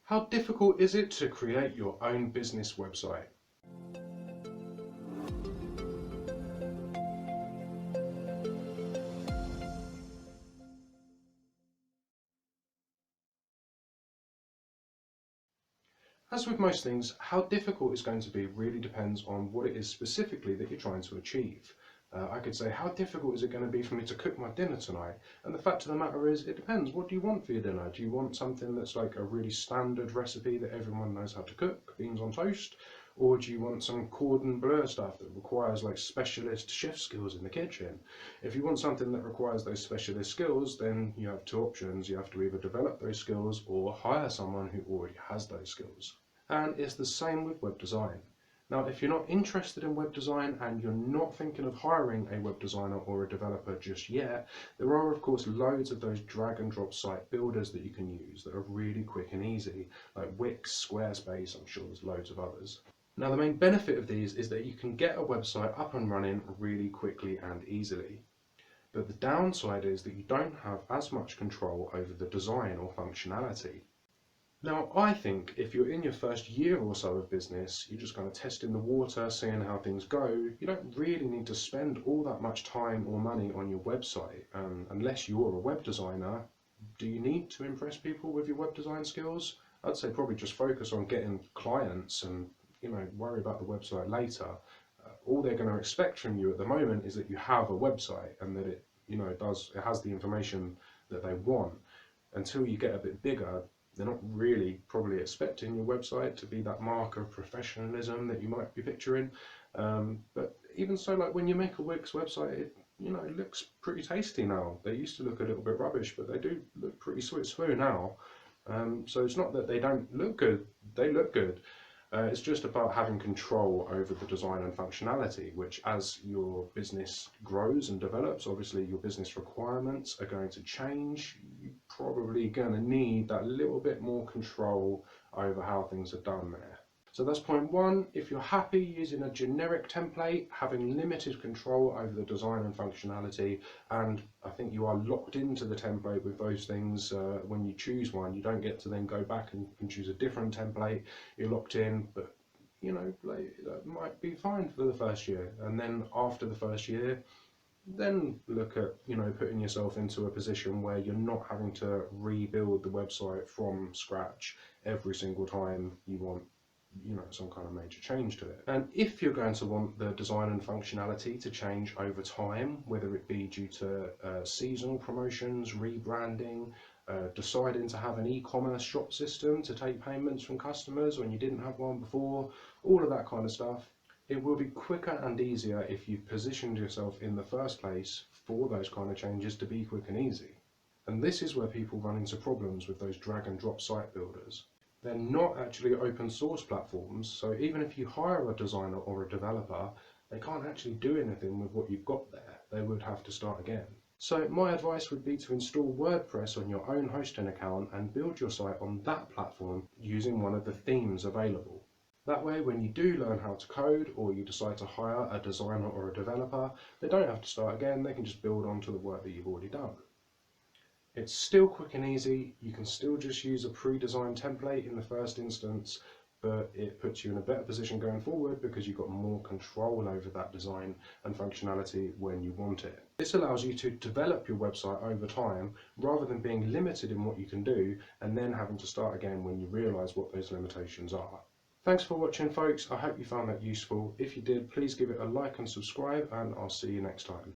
How difficult is it to create your own business website? As with most things, how difficult it's going to be really depends on what it is specifically that you're trying to achieve. I could say, how difficult is it going to be for me to cook my dinner tonight? And the fact of the matter is, it depends. What do you want for your dinner? Do you want something that's like a really standard recipe that everyone knows how to cook, beans on toast? Or do you want some cordon bleu stuff that requires like specialist chef skills in the kitchen? If you want something that requires those specialist skills, then you have two options. You have to either develop those skills or hire someone who already has those skills. And it's the same with web design. Now, if you're not interested in web design and you're not thinking of hiring a web designer or a developer just yet, there are of course loads of those drag and drop site builders that you can use that are really quick and easy, like Wix, Squarespace, I'm sure there's loads of others. Now, the main benefit of these is that you can get a website up and running really quickly and easily. But the downside is that you don't have as much control over the design or functionality. Now, I think if you're in your first year or so of business, you're just kind of testing the water, seeing how things go, you don't really need to spend all that much time or money on your website. Unless you're a web designer, do you need to impress people with your web design skills? I'd say probably just focus on getting clients and worry about the website later. All they're going to expect from you at the moment is that you have a website and that it has the information that they want. Until you get a bit bigger, they're not really probably expecting your website to be that mark of professionalism that you might be picturing. But even so, like when you make a Wix website, it looks pretty tasty now. They used to look a little bit rubbish, but they do look pretty sweet smooth now. So it's not that they don't look good; they look good. It's just about having control over the design and functionality, which as your business grows and develops, obviously your business requirements are going to change. You're probably going to need that little bit more control over how things are done there. So that's point one. If you're happy using a generic template, having limited control over the design and functionality, and I think you are locked into the template with those things when you choose one, you don't get to then go back and choose a different template. You're locked in, but that might be fine for the first year. And then after the first year, then look at putting yourself into a position where you're not having to rebuild the website from scratch every single time you want some kind of major change to it. And if you're going to want the design and functionality to change over time, whether it be due to seasonal promotions, rebranding, deciding to have an e-commerce shop system to take payments from customers when you didn't have one before, all of that kind of stuff, it will be quicker and easier if you've positioned yourself in the first place for those kind of changes to be quick and easy. And this is where people run into problems with those drag and drop site builders. They're not actually open source platforms, so even if you hire a designer or a developer, they can't actually do anything with what you've got there. They would have to start again. So my advice would be to install WordPress on your own hosting account and build your site on that platform using one of the themes available. That way, when you do learn how to code or you decide to hire a designer or a developer, they don't have to start again, they can just build onto the work that you've already done. It's still quick and easy. You can still just use a pre-designed template in the first instance, but it puts you in a better position going forward because you've got more control over that design and functionality when you want it. This allows you to develop your website over time rather than being limited in what you can do and then having to start again when you realize what those limitations are. Thanks for watching, folks. I hope you found that useful. If you did, please give it a like and subscribe, and I'll see you next time.